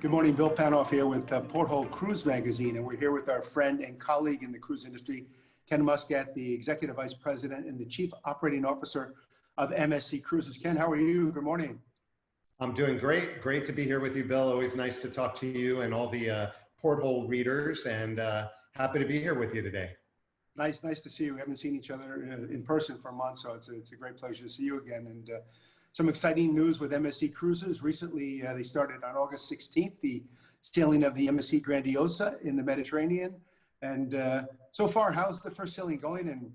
Good morning, Bill Panoff here with Porthole Cruise Magazine, and we're here with our friend and colleague in the cruise industry, Ken Muscat, the Executive Vice President and the Chief Operating Officer of MSC Cruises. Ken, how are you? Good morning. I'm doing great. Great to be here with you, Bill. Always nice to talk to you and all the Porthole readers, and happy to be here with you today. Nice to see you. We haven't seen each other in person for months, so it's a great pleasure to see you again. And some exciting news with MSC Cruises. Recently, they started on August 16th, the sailing of the MSC Grandiosa in the Mediterranean. And so far, how's the first sailing going, and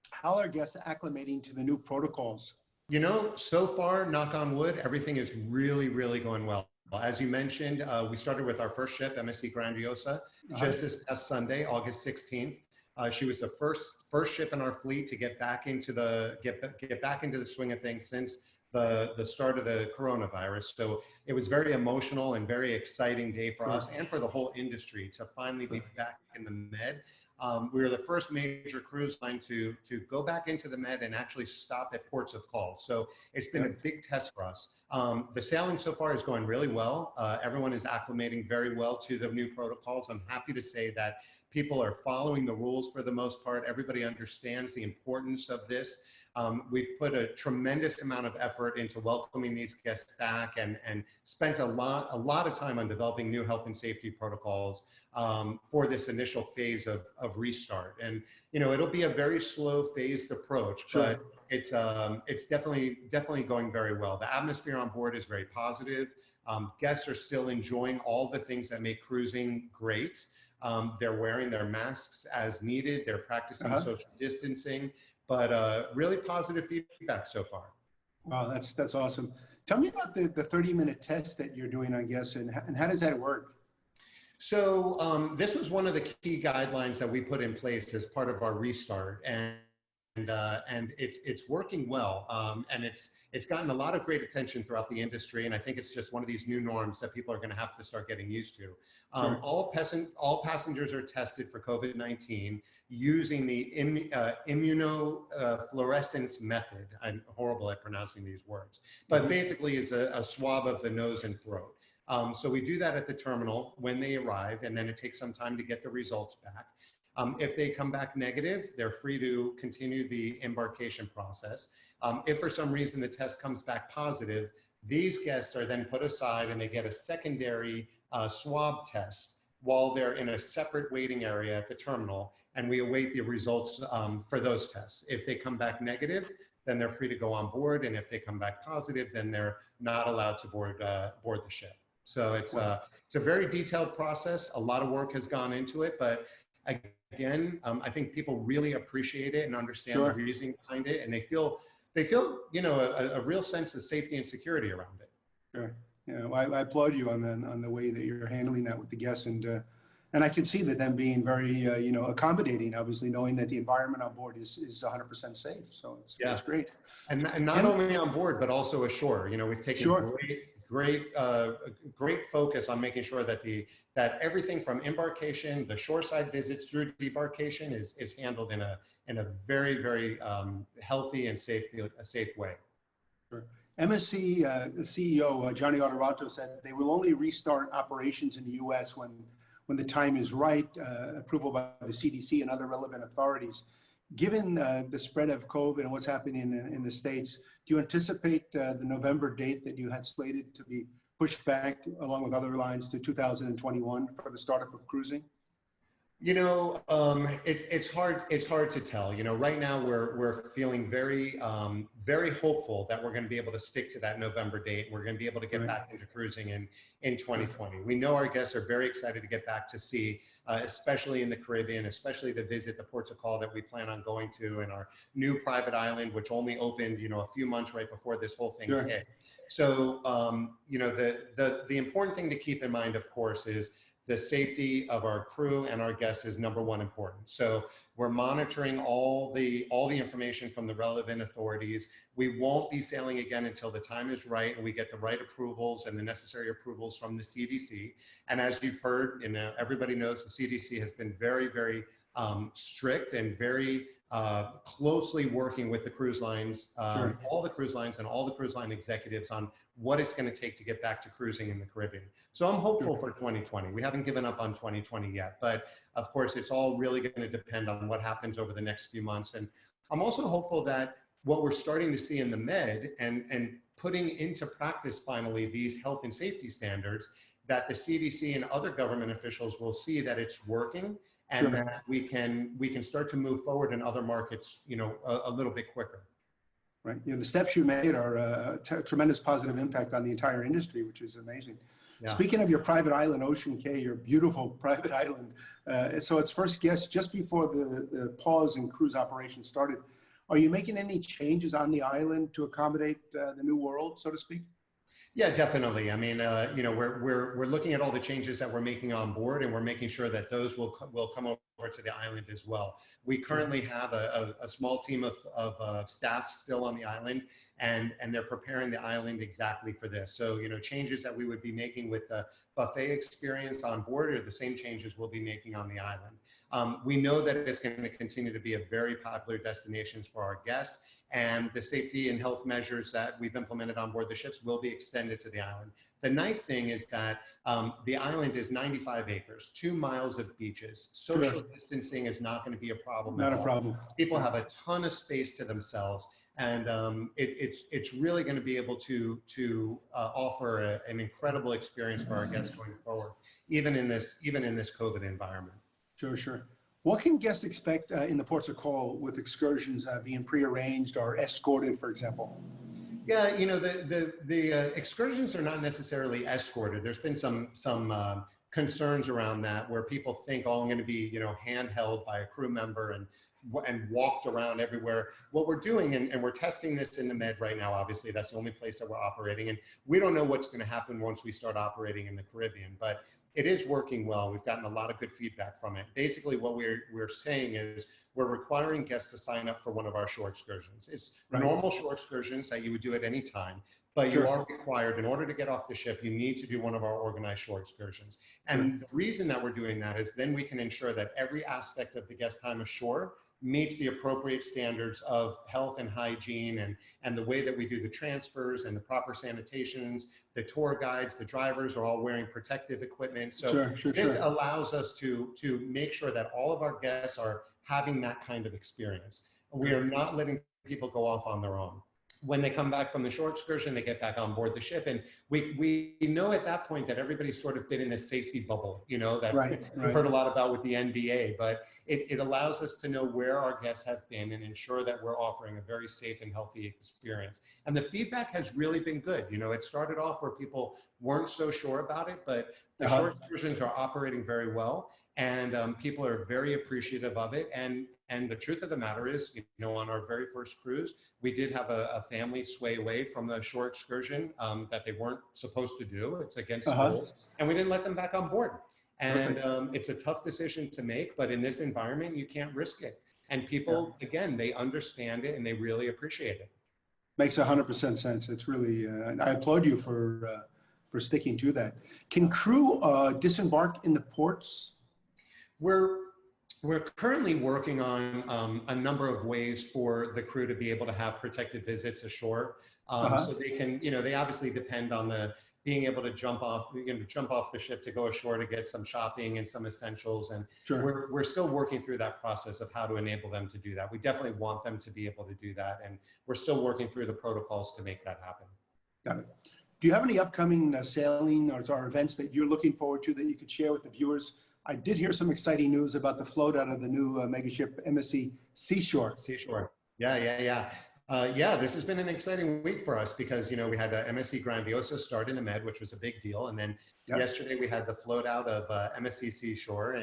how are guests acclimating to the new protocols? You know, so far, knock on wood, everything is really going well. As you mentioned, we started with our first ship, MSC Grandiosa, just this past Sunday, August 16th. She was the first ship in our fleet to get back into the get back into the swing of things since the start of the coronavirus. So it was very emotional and very exciting day for us and for the whole industry to finally be back in the Med. We were the first major cruise line to go back into the Med and actually stop at ports of call. So it's been a big test for us. The sailing so far is going really well. Everyone is acclimating very well to the new protocols. I'm happy to say that people are following the rules for the most part. Everybody understands the importance of this. We've put a tremendous amount of effort into welcoming these guests back and spent a lot of time on developing new health and safety protocols for this initial phase of restart. And, you know, it'll be a very slow phased approach, but it's definitely going very well. The atmosphere on board is very positive. Guests are still enjoying all the things that make cruising great. They're wearing their masks as needed. They're practicing social distancing. But really positive feedback so far. Wow, that's awesome. Tell me about the 30-minute test that you're doing on guests, and how does that work? So this was one of the key guidelines that we put in place as part of our restart, and it's working well, and it's gotten a lot of great attention throughout the industry, and I think it's just one of these new norms that people are going to have to start getting used to. All passengers are tested for COVID-19 using the immunofluorescence method. I'm horrible at pronouncing these words, but basically is a swab of the nose and throat. So we do that at the terminal when they arrive, and then it takes some time to get the results back. If they come back negative, they're free to continue the embarkation process. If for some reason the test comes back positive, these guests are then put aside and they get a secondary swab test while they're in a separate waiting area at the terminal, and we await the results for those tests. If they come back negative, then they're free to go on board, and if they come back positive, then they're not allowed to board the ship. So it's a very detailed process. A lot of work has gone into it, but again, I think people really appreciate it and understand the reasoning behind it, and they feel, you know, a real sense of safety and security around it. Sure. Yeah, well, I applaud you on the way that you're handling that with the guests, and I can see that them being very you know, accommodating, obviously knowing that the environment on board is 100% safe. So it's great. And not only on board, but also ashore. You know, we've taken great focus on making sure that that everything from embarkation, the shoreside visits through debarkation is handled in a very healthy and safe way. Sure. MSC the CEO Johnny Autorato said they will only restart operations in the U.S. when the time is right, approval by the CDC and other relevant authorities. Given the spread of COVID and what's happening in the States, do you anticipate the November date that you had slated to be pushed back along with other lines to 2021 for the startup of cruising? You know, it's hard to tell. You know, right now we're feeling very hopeful that we're going to be able to stick to that November date. We're going to be able to get back into cruising in 2020. We know our guests are very excited to get back to sea, especially in the Caribbean, especially to visit the ports of call that we plan on going to, and our new private island, which only opened, you know, a few months right before this whole thing hit. So, you know, the important thing to keep in mind, of course, is the safety of our crew and our guests is #1 important. So we're monitoring all the information from the relevant authorities. We won't be sailing again until the time is right and we get the right approvals and the necessary approvals from the CDC. And as you've heard, you know, everybody knows the CDC has been very strict and very closely working with the cruise lines, all the cruise lines and all the cruise line executives on what it's going to take to get back to cruising in the Caribbean. So I'm hopeful for 2020. We haven't given up on 2020 yet, but of course it's all really going to depend on what happens over the next few months. And I'm also hopeful that what we're starting to see in the Med and putting into practice finally these health and safety standards, that the CDC and other government officials will see that it's working, and that we can start to move forward in other markets, you know, a little bit quicker. Right. Yeah, the steps you made are a tremendous positive impact on the entire industry, which is amazing. Yeah. Speaking of your private island, Ocean Cay, your beautiful private island, so its first guest just before the pause in cruise operations started. Are you making any changes on the island to accommodate the new world, so to speak? Yeah, definitely. I mean, you know, we're looking at all the changes that we're making on board, and we're making sure that those will come over to the island as well. We currently have a small team of staff still on the island, and they're preparing the island exactly for this. So, you know, changes that we would be making with the buffet experience on board are the same changes we'll be making on the island. We know that it's going to continue to be a very popular destination for our guests, and the safety and health measures that we've implemented on board the ships will be extended to the island. The nice thing is that the island is 95 acres, 2 miles of beaches. Social distancing is not going to be a problem. Not a problem. People have a ton of space to themselves, and it's really going to be able to offer an incredible experience for our guests going forward, even in this COVID environment. Sure. What can guests expect in the ports of call with excursions being prearranged or escorted, for example? Yeah, you know, the excursions are not necessarily escorted. There's been some concerns around that, where people think, oh, I'm going to be, you know, handheld by a crew member and walked around everywhere. What we're doing, and we're testing this in the Med right now, obviously, that's the only place that we're operating, and we don't know what's going to happen once we start operating in the Caribbean, but it is working well. We've gotten a lot of good feedback from it. Basically, what we're saying is we're requiring guests to sign up for one of our shore excursions. It's normal shore excursions that you would do at any time, but you are required, in order to get off the ship, you need to do one of our organized shore excursions. And the reason that we're doing that is then we can ensure that every aspect of the guest time ashore meets the appropriate standards of health and hygiene, and the way that we do the transfers and the proper sanitations. The tour guides, the drivers are all wearing protective equipment. So this allows us to make sure that all of our guests are having that kind of experience. We are not letting people go off on their own. When they come back from the shore excursion, they get back on board the ship. And we know at that point that everybody's sort of been in this safety bubble, you know, that we've heard a lot about with the NBA, but it allows us to know where our guests have been and ensure that we're offering a very safe and healthy experience. And the feedback has really been good. You know, it started off where people weren't so sure about it, but the shore excursions are operating very well. And people are very appreciative of it. And the truth of the matter is, you know, on our very first cruise, we did have a family sway away from the shore excursion that they weren't supposed to do. It's against the rules. And we didn't let them back on board. And it's a tough decision to make, but in this environment, you can't risk it. And people, again, they understand it and they really appreciate it. Makes 100% sense. It's really, I applaud you for sticking to that. Can crew disembark in the ports? We're currently working on a number of ways for the crew to be able to have protected visits ashore. So they can, you know, they obviously depend on being able to jump off the ship to go ashore to get some shopping and some essentials. And we're still working through that process of how to enable them to do that. We definitely want them to be able to do that. And we're still working through the protocols to make that happen. Got it. Do you have any upcoming sailing or events that you're looking forward to that you could share with the viewers? I did hear some exciting news about the float out of the new megaship MSC Seashore. Yeah, this has been an exciting week for us because, you know, we had MSC Grandiosa start in the Med, which was a big deal. And then yesterday we had the float out of MSC Seashore.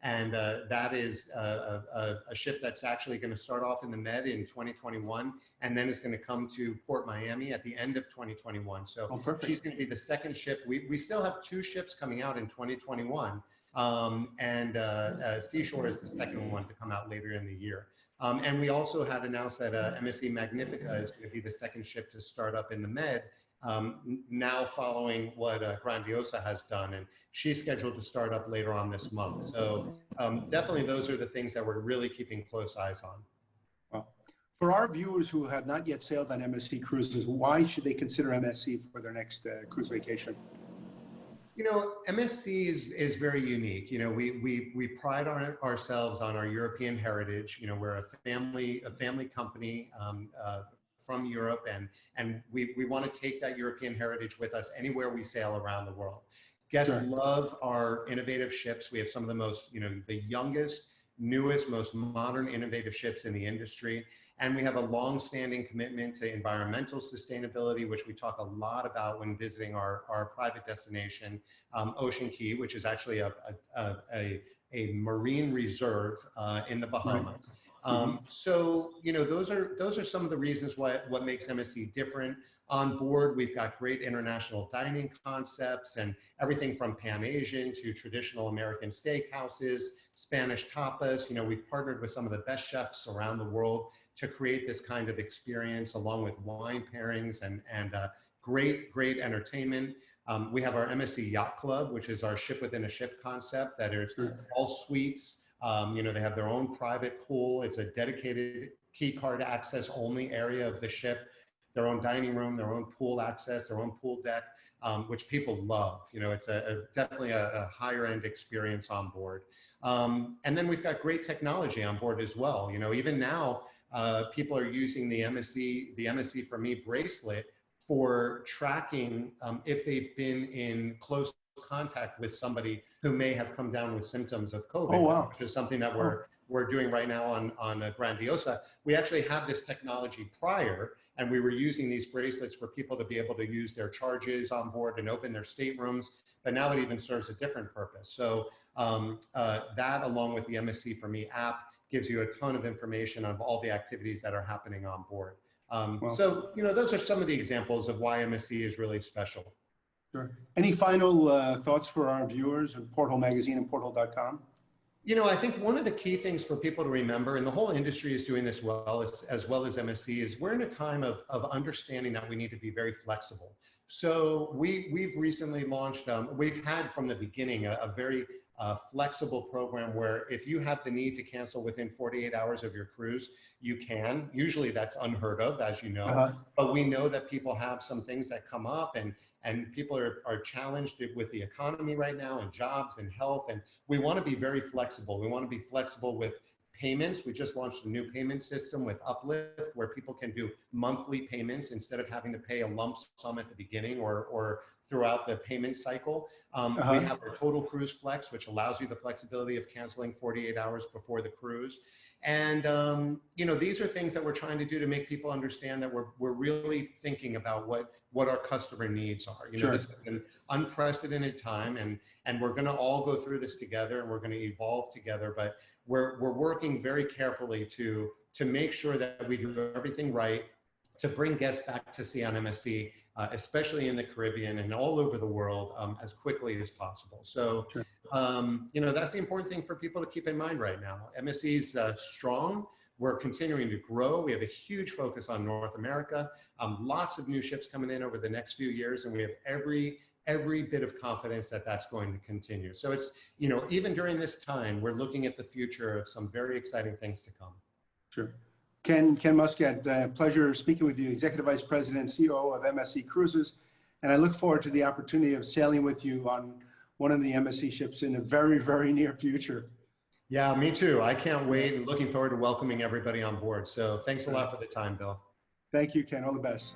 And that is a ship that's actually going to start off in the Med in 2021. And then it's going to come to Port Miami at the end of 2021. So she's going to be the second ship. We still have 2 ships coming out in 2021. Seashore is the second one to come out later in the year. And we also had announced that MSC Magnifica is going to be the second ship to start up in the Med, now following what Grandiosa has done. And she's scheduled to start up later on this month. So definitely those are the things that we're really keeping close eyes on. Well, For our viewers who have not yet sailed on MSC cruises, why should they consider MSC for their next cruise vacation? You know, MSC is very unique. You know, we pride ourselves on our European heritage. You know, we're a family company from Europe, and we want to take that European heritage with us anywhere we sail around the world. Guests Sure. love our innovative ships. We have some of the most, you know, the youngest, newest, most modern, innovative ships in the industry. And we have a long-standing commitment to environmental sustainability, which we talk a lot about when visiting our private destination, Ocean Key, which is actually a marine reserve in the Bahamas. Right. So, you know, those are some of the reasons what makes MSC different. On board, we've got great international dining concepts and everything from Pan-Asian to traditional American steakhouses, Spanish tapas. You know, we've partnered with some of the best chefs around the world to create this kind of experience, along with wine pairings and great entertainment. We have our MSC Yacht Club, which is our ship within a ship concept that is all suites. You know, they have their own private pool. It's a dedicated key card access only area of the ship, their own dining room, their own pool access, their own pool deck, which people love. You know, it's definitely a higher end experience on board. And then we've got great technology on board as well. You know, even now, people are using the MSC for Me bracelet for tracking if they've been in close contact with somebody who may have come down with symptoms of COVID. Oh, wow. Which is something that we're doing right now on Grandiosa. We actually have this technology prior, and we were using these bracelets for people to be able to use their charges on board and open their staterooms, but now it even serves a different purpose. So that, along with the MSC for Me app, gives you a ton of information on all the activities that are happening on board. So, you know, those are some of the examples of why MSC is really special. Sure. Any final thoughts for our viewers of Porthole Magazine and porthole.com? You know, I think one of the key things for people to remember, and the whole industry is doing this as well as MSC, is we're in a time of understanding that we need to be very flexible. So we've recently launched, we've had from the beginning a very flexible program where if you have the need to cancel within 48 hours of your cruise, you can. Usually that's unheard of, as you know, but we know that people have some things that come up, and people are challenged with the economy right now, and jobs and health, and we want to be very flexible. We want to be flexible with payments. We just launched a new payment system with Uplift where people can do monthly payments instead of having to pay a lump sum at the beginning or throughout the payment cycle. We have our Total Cruise Flex, which allows you the flexibility of canceling 48 hours before the cruise. And, you know, these are things that we're trying to do to make people understand that we're really thinking about what our customer needs are. You know, this is an unprecedented time, and we're going to all go through this together, and we're going to evolve together, but we're working very carefully to make sure that we do everything right to bring guests back to sea on MSC, especially in the Caribbean and all over the world, as quickly as possible. So, you know, that's the important thing for people to keep in mind right now. MSC's strong. We're continuing to grow. We have a huge focus on North America. Lots of new ships coming in over the next few years, and we have every bit of confidence that that's going to continue. So it's, you know, even during this time, we're looking at the future of some very exciting things to come. Sure. Ken Muscat, pleasure speaking with you, Executive Vice President, COO of MSC Cruises. And I look forward to the opportunity of sailing with you on one of the MSC ships in a very, very near future. Yeah, me too. I can't wait, and looking forward to welcoming everybody on board. So thanks a lot for the time, Bill. Thank you, Ken. All the best.